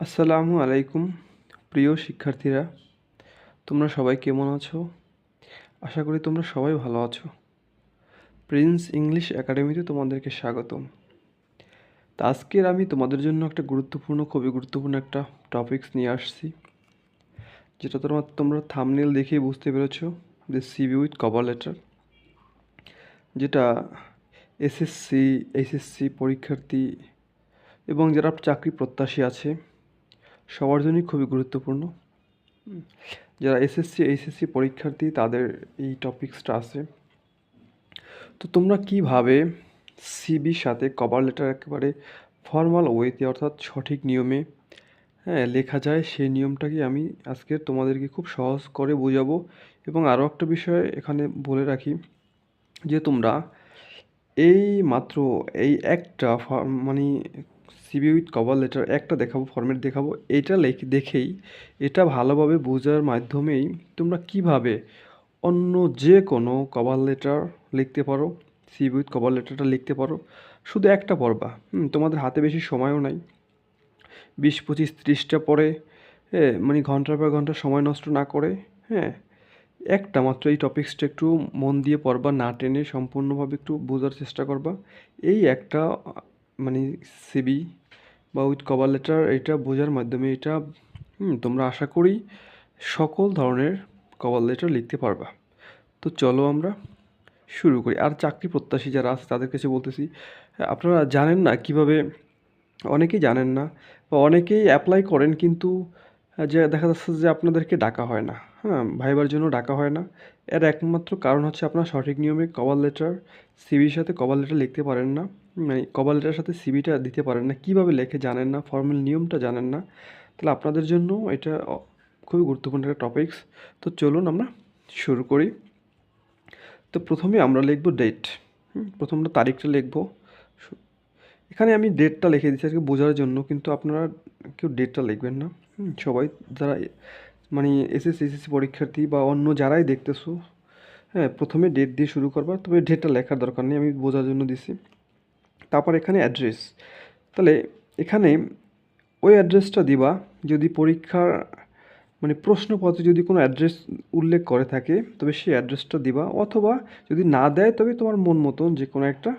আসসালামু আলাইকুম প্রিয় শিক্ষার্থীরা, তোমরা সবাই কেমন আছো? আশা করি তোমরা সবাই ভালো আছো। প্রিন্স ইংলিশ একাডেমিতে তোমাদেরকে স্বাগতম। তা আজকের আমি তোমাদের জন্য একটা খুবই গুরুত্বপূর্ণ একটা টপিকস নিয়ে আসছি, যেটা তোমরা থাম্বনেল দেখেই বুঝতে পেরেছো, যে সিভি উইথ কভার লেটার, যেটা এসএসসি, এইচএসসি পরীক্ষার্থী এবং যারা চাকরি প্রত্যাশী আছে সবার জন্যই খুবই গুরুত্বপূর্ণ। যারা এসএসসি, এইচএসসি পরীক্ষার্থী তাদের এই টপিকসটা আছে। তো তোমরা কিভাবে সিভির সাথে কভার লেটার একেবারে ফর্মাল ওয়েতে, অর্থাৎ সঠিক নিয়মে লেখা যায়, সেই নিয়মটাকে আমি আজকে তোমাদেরকে খুব সহজ করে বোঝাবো। এবং আরও একটা বিষয় এখানে বলে রাখি, যে তোমরা এই মাত্র এই একটা মানে সিভি উইথ কভার লেটার একটা দেখাবো, ফর্মেট দেখাবো, এটা দেখেই এটা ভালোভাবে বোঝার মাধ্যমেই তোমরা কিভাবে অন্য যে কোনো কভার লেটার লিখতে পারো, সিভি উইথ কভার লেটারটা লিখতে পারো। শুধু একটা পড়বা, তোমাদের হাতে বেশি সময়ও নাই, 20, 25, 30টা পরে মানে ঘন্টার পর ঘন্টা সময় নষ্ট না করে, হ্যাঁ, একটা মাত্র এই টপিক্সটা একটু মন দিয়ে পড়বা, না টেনে সম্পূর্ণভাবে একটু বোঝার চেষ্টা করবা। এই একটা মানে সিভি বা উইথ কভার লেটার, এটা বোঝার মাধ্যমে এটা তোমরা আশা করি সকল ধরনের কভার লেটার লিখতে পারবা। তো চলো আমরা শুরু করি। আর চাকরি প্রত্যাশী যারা আছে তাদের কাছে বলতেছি, আপনারা জানেন না কিভাবে, অনেকেই জানেন না বা অনেকেই অ্যাপ্লাই করেন, কিন্তু যে দেখা যাচ্ছে যে আপনাদেরকে ডাকা হয় না, হ্যাঁ, ভাইবার জন্য ডাকা হয় না। এর একমাত্র কারণ হচ্ছে আপনারা সঠিক নিয়মে কভার লেটার, সিভির সাথে কভার লেটার লিখতে পারেন না, মানে কভার লেটারের সাথে সিভিটা দিতে পারেন না, কীভাবে লেখে জানেন না, ফর্মাল নিয়মটা জানেন না। তাহলে আপনাদের জন্য এটা খুবই গুরুত্বপূর্ণ একটা টপিকস। তো চলুন আমরা শুরু করি। তো প্রথমে আমরা লিখব ডেট। প্রথমে তারিখটা লিখব। এখানে আমি ডেটটা লিখে দিচ্ছি আজকে বোঝার জন্য, কিন্তু আপনারা কেউ ডেটটা লিখবেন না। সবাই যারা মানে এসএসসি পরীক্ষার্থী বা অন্য যারাই দেখতেছো, হ্যাঁ, প্রথমে ডেট দিয়ে শুরু করবা, তবে ডেটটা লেখার দরকার নেই, আমি বোঝার জন্য দিছি। তারপর এখানে অ্যাড্রেস। তাহলে এখানে ওই অ্যাড্রেসটা দিবা যদি পরীক্ষার মানে প্রশ্নপত্রে যদি কোনো অ্যাড্রেস উল্লেখ করে থাকে, তবে সেই অ্যাড্রেসটা দিবা, অথবা যদি না দেয় তবে তোমার মন মতন যে কোনো একটা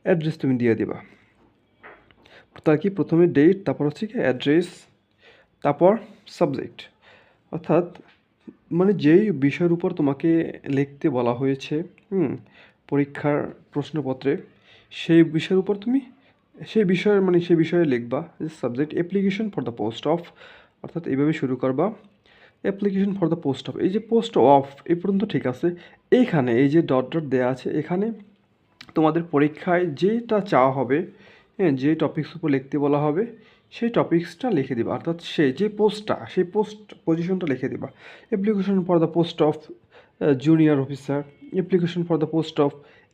অ্যাড্রেস তুমি দিয়ে দিবা। তার কি প্রথমে ডেট, তারপর হচ্ছে কি অ্যাড্রেস, তারপর সাবজেক্ট, অর্থাৎ মানে যেই বিষয়ের উপর তোমাকে লিখতে বলা হয়েছে পরীক্ষার প্রশ্নপত্রে, সেই বিষয়ের উপর তুমি সেই বিষয়ে লিখবা। Subject application for the post of, অর্থাৎ এইভাবে শুরু করবা, application for the post of. এই যে পোস্ট অফ এই পর্যন্ত ঠিক আছে। এইখানে এই যে ডট ডট দেওয়া আছে, এখানে তোমাদের পরীক্ষায় যেটা চাওয়া হবে, হ্যাঁ, যে টপিক্স উপর লিখতে বলা হবে সেই টপিক্সটা লিখে দিবা, অর্থাৎ সেই পোস্ট পজিশনটা লিখে দিবা। Application for the post of junior officer, application for the post of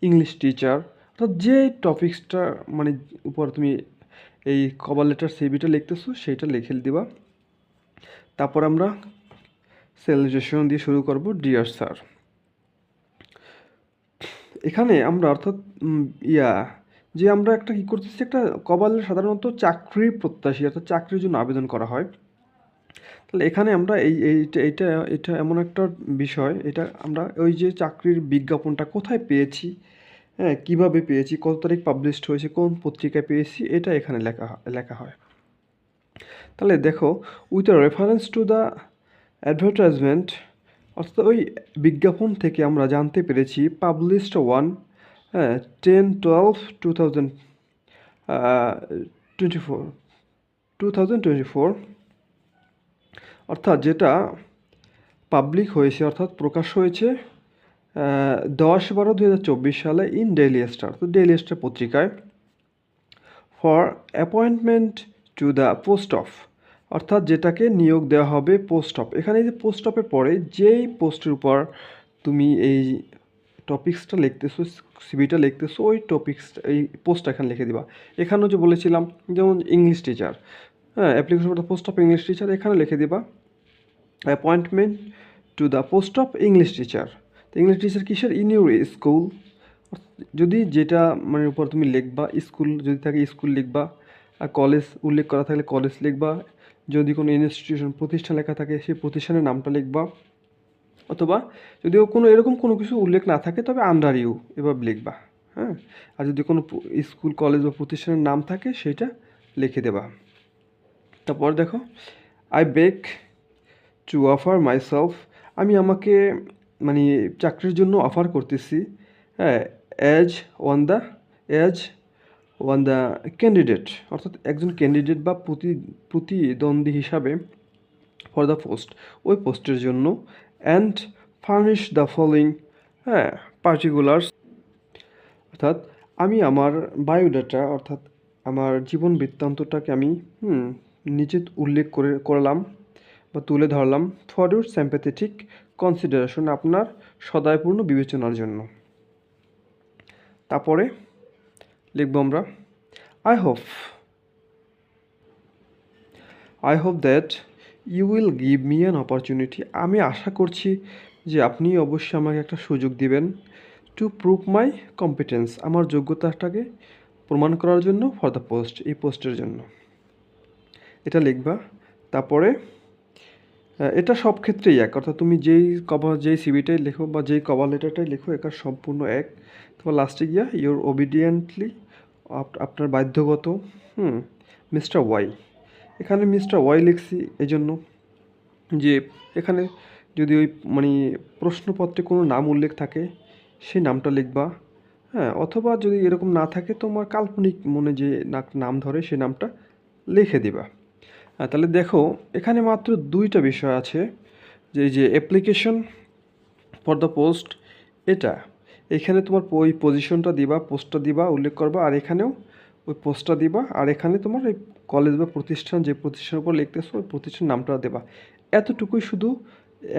English teacher, অর্থাৎ যে টপিক্সটা মানে উপর তুমি এই কভার লেটার সিভিটা লিখতেছো সেইটা লিখে দিবা। তারপর আমরা স্যালুটেশন দিয়ে শুরু করব, ডিয়ার স্যার। এখানে আমরা অর্থাৎ যে আমরা একটা কী করতেছি, একটা কভার লেটার সাধারণত চাকরির প্রত্যাশী, অর্থাৎ চাকরির জন্য আবেদন করা হয়। তাহলে এখানে আমরা এটা এমন একটা বিষয়, এটা আমরা ওই যে চাকরির বিজ্ঞাপনটা কোথায় পেয়েছি, হ্যাঁ, কীভাবে পেয়েছি, কত তারিখ পাবলিশড হয়েছে, কোন পত্রিকায় পেয়েছি, এটা এখানে লেখা হয়। তাহলে দেখো, with reference to the advertisement, অর্থাৎ ওই বিজ্ঞাপন থেকে আমরা জানতে পেরেছি পাবলিশড 10/12/2024, অর্থাৎ যেটা পাবলিক হয়েছে, অর্থাৎ প্রকাশ হয়েছে 10/12/2024 সালে ইন ডেইলি স্টার, তো ডেইলি স্টার পত্রিকায়, for appointment to the post of, অর্থাৎ যেটাকে নিয়োগ দেওয়া হবে পোস্ট অফ। এখানে যে পোস্ট অফের পরে যেই পোস্টের উপর তুমি এই টপিক্সটা লিখতেছো, সিভিটা লিখতেছো, ওই টপিক্সটা এই পোস্টটা এখানে লিখে দিবা। এখানেও যে বলেছিলাম, যেমন ইংলিশ টিচার, হ্যাঁ, application for the post of English teacher, এখানে লিখে দিবা appointment to the post of English teacher. তো ইংলিশ টিচার কিসের, ইন ইউর স্কুল, যদি যেটা মানে উপর তুমি লিখবা, স্কুল যদি থাকে স্কুল লিখবা, আর কলেজ উল্লেখ করা থাকলে কলেজ লিখবা, যদি কোনো ইনস্টিটিউশন প্রতিষ্ঠান লেখা থাকে সেই প্রতিষ্ঠানের নামটা লিখবা, অথবা যদিও কোনো এরকম কোনো কিছু উল্লেখ না থাকে তবে আন্ডার ইউ এভাবে লিখবা। হ্যাঁ, আর যদি কোনো স্কুল কলেজ বা প্রতিষ্ঠানের নাম থাকে সেটা লিখে দেবা। তারপর দেখো, I back to offer myself, আমি আমাকে মানে চাকরির জন্য অফার করতেছি, হ্যাঁ, as one the as one the candidate, অর্থাৎ একজন ক্যান্ডিডেট বা প্রতিদ্বন্দ্বী হিসাবে ফর দ্য পোস্ট, ওই পোস্টের জন্য, অ্যান্ড ফার্নিশ দ্য ফলোয়িং, হ্যাঁ, পার্টিকুলার্স, অর্থাৎ আমি আমার বায়োডাটা অর্থাৎ আমার জীবন বৃত্তান্তটাকে আমি নিচে উল্লেখ করলাম বা তুলে ধরলাম, ফর ইউর সিম্প্যাথেটিক কনসিডারেশন, আপনার সদয়পূর্ণ বিবেচনার জন্য। তারপরে লিখব আমরা, I hope that you will give me an opportunity, আমি আশা করছি যে আপনি অবশ্যই আমাকে একটা সুযোগ দিবেন, টু প্রুভ মাই কম্পিটেন্স, আমার যোগ্যতাটাকে প্রমাণ করার জন্য, ফর দ্য পোস্ট, এই পোস্টের জন্য, এটা লিখবা। তারপরে এটা সব ক্ষেত্রেই এক, অর্থাৎ তুমি যেই সিভিটাই লেখো বা যেই কভার লেটারটাই লেখো এটা সম্পূর্ণ এক। তারপর লাস্টে গিয়া ইউর ওবিডিয়েন্টলি, আপনার বাধ্যগত মিস্টার ওয়াই, এখানে মিস্টার ওয়াই লিখছি এই জন্য যে এখানে যদি ওই মানে প্রশ্নপত্রে কোনো নাম উল্লেখ থাকে সেই নামটা লিখবা, হ্যাঁ, অথবা যদি এরকম না থাকে তোমার কাল্পনিক মনে যে নাম ধরে সেই নামটা লিখে দিবা। তাহলে দেখো এখানে মাত্র দুইটা বিষয় আছে, যে এই যে অ্যাপ্লিকেশন ফর দ্য পোস্ট, এটা এখানে তোমার ওই পজিশনটা দিবা, পোস্টটা দিবা, উল্লেখ করবা, আর এখানেও ওই পোস্টটা দিবা, আর এখানে তোমার ওই কলেজ বা প্রতিষ্ঠান যে প্রতিষ্ঠানের উপর লিখতেছো ওই প্রতিষ্ঠানের নামটা দেবা। এতটুকুই শুধু,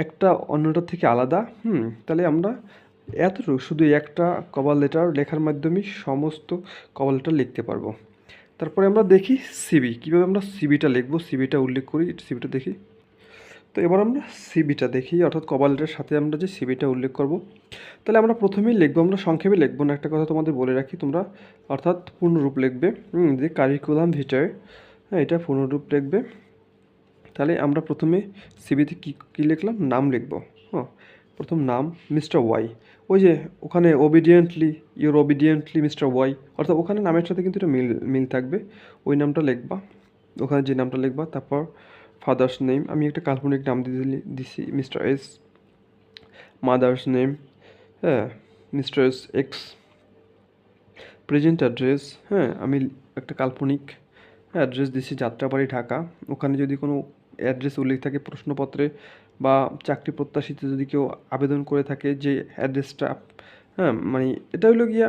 একটা অন্যটার থেকে আলাদা। তাহলে আমরা এতটুকু শুধু একটা কভার লেটার লেখার মাধ্যমেই সমস্ত কভার লেটার লিখতে পারবো। তারপরে আমরা দেখি সিভি, কীভাবে আমরা সিভিটা লিখবো, সিভিটা উল্লেখ করি, সিভিটা দেখি। তো এবার আমরা সিভিটা দেখি, অর্থাৎ কভার লেটারের সাথে আমরা যে সিভিটা উল্লেখ করব। তাহলে আমরা প্রথমেই লিখবো, আমরা সংক্ষেপে লিখবো না, একটা কথা তোমাদের বলে রাখি, তোমরা অর্থাৎ পূর্ণরূপ লিখবে, যে কারিকুলাম ভিটায়, হ্যাঁ, এটা পূর্ণরূপ লিখবে। তাহলে আমরা প্রথমে সিভিতে কী লিখলাম, নাম লিখবো। হ্যাঁ, প্রথম নাম মিস্টার ওয়াই, ওই যে ওখানে ইউর ওবিডিয়েন্টলি মিস্টার ওয়াই, অর্থাৎ ওখানে নামের সাথে কিন্তু এটা মিল থাকবে, ওই নামটা লিখবা, ওখানে যে নামটা লিখবা। তারপর ফাদার্স নেম, আমি একটা কাল্পনিক নাম দিছি মিস্টার এস। মাদার্স নেম, হ্যাঁ, mister S x. Present address, হ্যাঁ, আমি একটা কাল্পনিক অ্যাড্রেস দিছি যাত্রাবাড়ি ঢাকা, ওখানে যদি কোনো অ্যাড্রেস উল্লেখ থাকে প্রশ্নপত্রে বা চাকরি প্রত্যাশীতে যদি কেউ আবেদন করে থাকে যে অ্যাড্রেসটা, হ্যাঁ, মানে এটা হলো গিয়া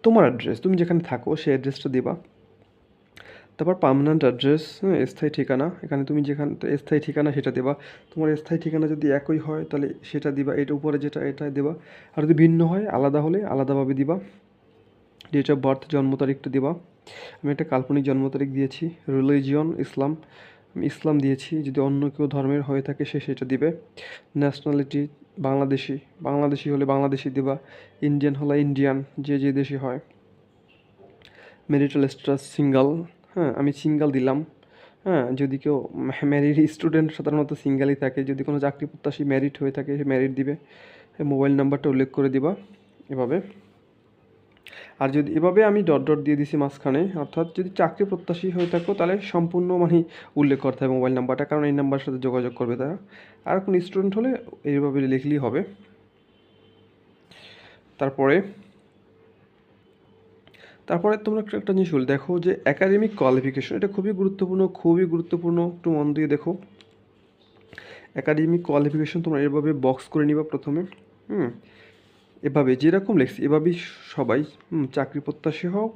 তোমার অ্যাড্রেস, তুমি যেখানে থাকো সেই অ্যাড্রেসটা দিবা। তারপর পার্মানেন্ট অ্যাড্রেস, হ্যাঁ, স্থায়ী ঠিকানা, এখানে তুমি যেখানে স্থায়ী ঠিকানা সেটা দেবা। তোমার স্থায়ী ঠিকানা যদি একই হয় তাহলে সেটা দিবা, এটা উপরে যেটা এটা দেবা, আর যদি ভিন্ন হয় আলাদা হলে আলাদাভাবে দিবা। ডেট অফ বার্থ, জন্ম তারিখটা দিবা, আমি একটা কাল্পনিক জন্ম তারিখ দিয়েছি। রিলিজিয়ন ইসলাম, আমি ইসলাম দিয়েছি, যদি অন্য কেউ ধর্মের হয়ে থাকে সেটা দিবে। ন্যাশনালিটি বাংলাদেশি হলে বাংলাদেশি দিবা, ইন্ডিয়ান হলে ইন্ডিয়ান, যে দেশি হয়। ম্যারিটাল স্ট্যাটাস সিঙ্গেল, হ্যাঁ, আমি সিঙ্গেল দিলাম। হ্যাঁ, যদি কেউ ম্যারিড স্টুডেন্ট সাধারণত সিঙ্গেলই থাকে, যদি কোনো চাকরি প্রত্যাশী ম্যারিড হয়ে থাকে সে ম্যারিড দিবে। মোবাইল নাম্বারটা উল্লেখ করে দিবা এভাবে। আর যদি এভাবে আমি ডট ডট দিয়ে দিছি মাঝখানে, অর্থাৎ যদি চাকরি প্রত্যাশী হয়ে থাকো তাহলে সম্পূর্ণ মানে উল্লেখ করতে হবে মোবাইল নাম্বারটা, কারণ এই নাম্বারের সাথে যোগাযোগ করবে তারা। আর কোনো স্টুডেন্ট হলে এইভাবে লিখলেই হবে। তারপরে তোমরা একটা জিনিস দেখো যে একাডেমিক কোয়ালিফিকেশন, এটা খুবই গুরুত্বপূর্ণ, একটু মন দিয়ে দেখো। একাডেমিক কোয়ালিফিকেশন তোমরা এভাবে বক্স করে নিবা প্রথমে, এভাবে যেরকম লিখছি এভাবেই সবাই, চাকরি প্রত্যাশী হোক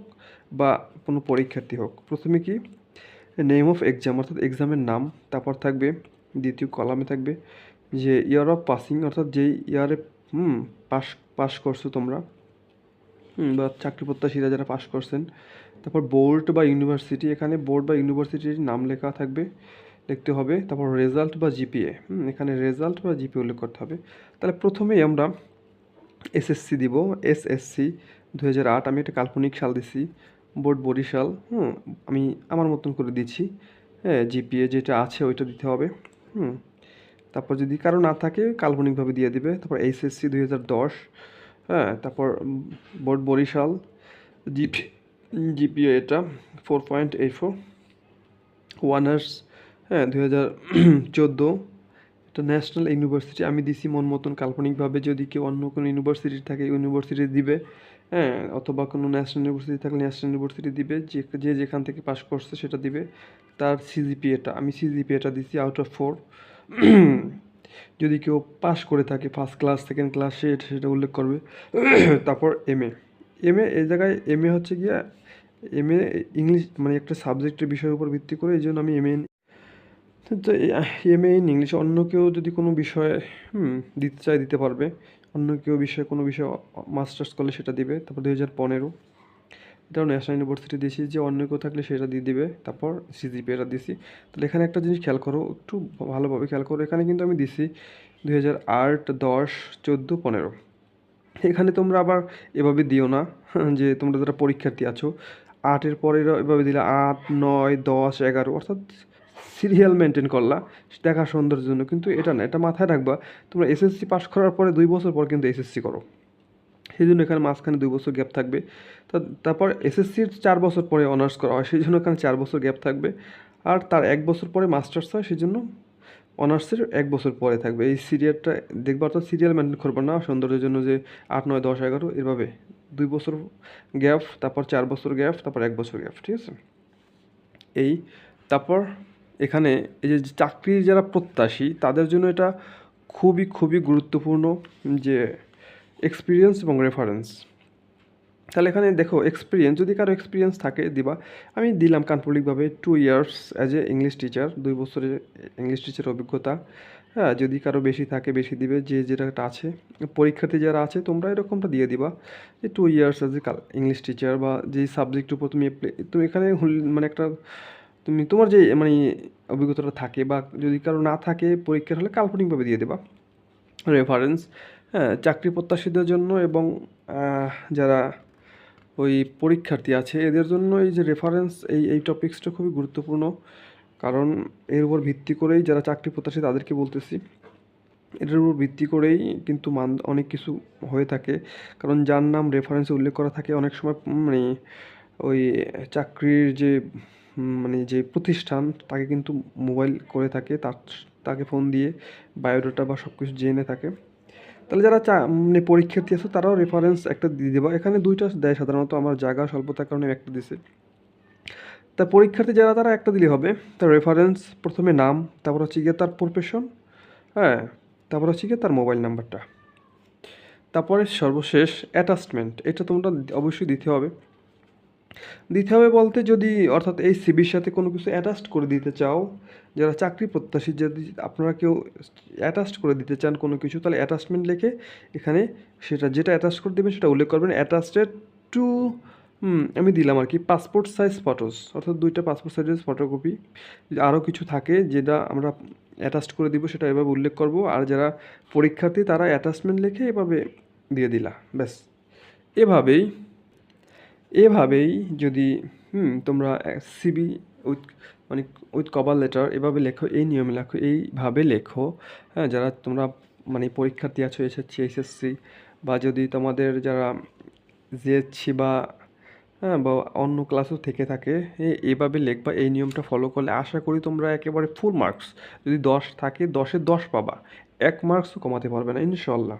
বা কোনো পরীক্ষার্থী হোক, প্রথমে কি নেম অফ এক্সাম, অর্থাৎ এক্সামের নাম, তারপর থাকবে দ্বিতীয় কলামে থাকবে যে ইয়ার অফ পাসিং, অর্থাৎ যেই ইয়ারে পাস করছো তোমরা, বা চাকরি প্রত্যাশীরা যারা পাস করছেন। তারপর বোর্ড বা ইউনিভার্সিটি, এখানে বোর্ড বা ইউনিভার্সিটির নাম লেখা থাকবে, লিখতে হবে। তারপর রেজাল্ট বা জিপিএ, এখানে রেজাল্ট বা জিপিএ উল্লেখ করতে হবে। তাহলে প্রথমেই আমরা এসএসসি দিব, এসএসসি 2008, আমি একটা কাল্পনিক সাল দিছি। বোর্ড বরিশাল, আমি আমার মতন করে দিচ্ছি। হ্যাঁ, জিপিএ যেটা আছে ওইটা দিতে হবে। হুম তারপর যদি কারো না থাকে কাল্পনিকভাবে দিয়ে দিবে। তারপর এইচএসসি 2010, হ্যাঁ, তারপর বোর্ড বরিশাল, জিপি জিপিএ এটা 4.84, ওয়ানার্স, হ্যাঁ 2014, এটা ন্যাশনাল ইউনিভার্সিটি আমি দিছি মন মতন কাল্পনিকভাবে। যদি কেউ অন্য কোনো ইউনিভার্সিটি থাকে ইউনিভার্সিটি দিবে, হ্যাঁ, অথবা কোনো ন্যাশনাল ইউনিভার্সিটি থাকলে ন্যাশনাল ইউনিভার্সিটি দিবে, যে যে যেখান থেকে পাস করছে সেটা দিবে। তার সিজিপিএটা আমি সিজিপিএটা দিছি আউট অফ 4। যদি কেউ পাস করে থাকে ফার্স্ট ক্লাস সেকেন্ড ক্লাস সেটা উল্লেখ করবে। তারপর এমএ, এই জায়গায় এমএ হচ্ছে গিয়া এমএ ইংলিশ মানে একটা সাবজেক্টের বিষয়ের উপর ভিত্তি করে, এই জন্য আমি এমএ তো এমএ ইন ইংলিশ। অন্য কেউ যদি কোনো বিষয়ে দিতে চায় দিতে পারবে, অন্য কেউ বিষয়ে কোনো বিষয়ে মাস্টার্স করলে সেটা দিবে। তারপর 2015, এটাও ন্যাশনাল ইউনিভার্সিটি দিয়েছি, যে অন্য কেউ থাকলে সেটা দিয়ে দিবে। তারপর সিজিপিএটা দিছি। তাহলে এখানে একটা জিনিস খেয়াল করো, একটু ভালোভাবে খেয়াল করো। এখানে কিন্তু আমি দিছি 2008, 10, 14, 15। এখানে তোমরা আবার এভাবে দিও না যে তোমরা যারা পরীক্ষার্থী আছো 8-এর পরে এভাবে দিলে 8, 9, 10, 11, অর্থাৎ সিরিয়াল মেনটেন করলা দেখা সৌন্দর্যের জন্য, কিন্তু এটা না। এটা মাথায় রাখবা, তোমরা এসএসসি পাস করার পরে 2 বছর পর কিন্তু এসএসসি করো, সেই জন্য এখানে মাঝখানে 2 বছর গ্যাপ থাকবে। তারপর এসএসসির 4 বছর পরে অনার্স করা হয়, সেই জন্য এখানে 4 বছর গ্যাপ থাকবে। আর তার 1 বছর পরে মাস্টার্স হয়, সেই জন্য অনার্সের 1 বছর পরে থাকবে। এই সিরিয়ালটা দেখবা, অর্থাৎ সিরিয়াল মেনটেন করবে না সৌন্দর্যের জন্য, যে 8, 9, 10, 11 এভাবে 2 বছর গ্যাপ, তারপর 4 বছর গ্যাপ, তারপর 1 বছর গ্যাপ, ঠিক আছে? এই তারপর এখানে এই যে চাকরির যারা প্রত্যাশী তাদের জন্য এটা খুবই খুবই গুরুত্বপূর্ণ, যে এক্সপিরিয়েন্স এবং রেফারেন্স। তাহলে এখানে দেখো এক্সপিরিয়েন্স, যদি কারো এক্সপিরিয়েন্স থাকে দিবা। আমি দিলাম কাল্পনিকভাবে 2 years as a English teacher, 2 বছরের ইংলিশ টিচার অভিজ্ঞতা। হ্যাঁ, যদি কারো বেশি থাকে বেশি দিবে, যে যেটা আছে। পরীক্ষার্থী যারা আছে তোমরা এরকমটা দিয়ে দিবা যে 2 years as a English teacher, বা যেই সাবজেক্টের উপর তুমি এখানে মানে একটা তুমি তোমার যে মানে অভিজ্ঞতাটা থাকে, বা যদি কারো না থাকে পরীক্ষার হলে কাল্পনিকভাবে দিয়ে দেবা। রেফারেন্স, হ্যাঁ, চাকরি প্রত্যাশীদের জন্য এবং যারা ওই পরীক্ষার্থী আছে এদের জন্য এই যে রেফারেন্স, এই টপিক্সটা খুবই গুরুত্বপূর্ণ। কারণ এর উপর ভিত্তি করেই যারা চাকরি প্রত্যাশী তাদেরকে বলতেছি, এটার উপর ভিত্তি করেই কিন্তু অনেক কিছু হয়ে থাকে। কারণ যার নাম রেফারেন্সে উল্লেখ করা থাকে অনেক সময় মানে ওই চাকরির যে মানে যে প্রতিষ্ঠান তাকে কিন্তু মোবাইল করে থাকে, তাকে ফোন দিয়ে বায়োডাটা বা সব কিছু জেনে থাকে। তাহলে যারা মানে পরীক্ষার্থী আছে তারাও রেফারেন্স একটা দিয়ে দেবা। এখানে 2টা দেয় সাধারণত, আমার জায়গা স্বল্পতার কারণে একটা দিছে। তা পরীক্ষার্থী যারা তারা একটা দিলে হবে। তার রেফারেন্স প্রথমে নাম, তারপর হচ্ছে গিয়ে তার প্রফেশন, হ্যাঁ, তারপর হচ্ছে গিয়ে তার মোবাইল নাম্বারটা। তারপরে সর্বশেষ অ্যাটাচমেন্ট, এটা তোমরা অবশ্যই দিতে হবে। বলতে যদি অর্থাৎ এই সিভির সাথে কোনো কিছু অ্যাটাচড করে দিতে চাও, যারা চাকরি প্রত্যাশী যদি আপনারা কেউ অ্যাটাচড করে দিতে চান কোনো কিছু, তাহলে অ্যাটাচমেন্ট লিখে এখানে সেটা যেটা অ্যাটাচ করে দেবেন সেটা উল্লেখ করবেন। অ্যাটাচড টু আমি দিলাম আর কি পাসপোর্ট সাইজ ফটোস, অর্থাৎ 2টা পাসপোর্ট সাইজের ফটোকপি। যদি আরও কিছু থাকে যেটা আমরা অ্যাটাচড করে দিব সেটা এভাবে উল্লেখ করব। আর যারা পরীক্ষার্থী তারা অ্যাটাচমেন্ট লিখে এভাবে দিয়ে দিলা, ব্যাস। এভাবেই এভাবেই যদি তোমরা সিভি উইথ মানে উইথ কভার লেটার এভাবে লেখো, এই নিয়মে লেখো, এইভাবে লেখো। হ্যাঁ, যারা তোমরা মানে পরীক্ষার্থী আছো এসএসসি, বা যদি তোমাদের যারা জিএসসি বা হ্যাঁ বা অন্য ক্লাসও থেকে থাকে, এইভাবে লিখবা। এই নিয়মটা ফলো করলে আশা করি তোমরা একেবারে ফুল মার্কস, যদি 10 থাকে 10-এ 10 পাবা, 1 মার্কসও কমাতে পারবে না ইনশাল্লাহ।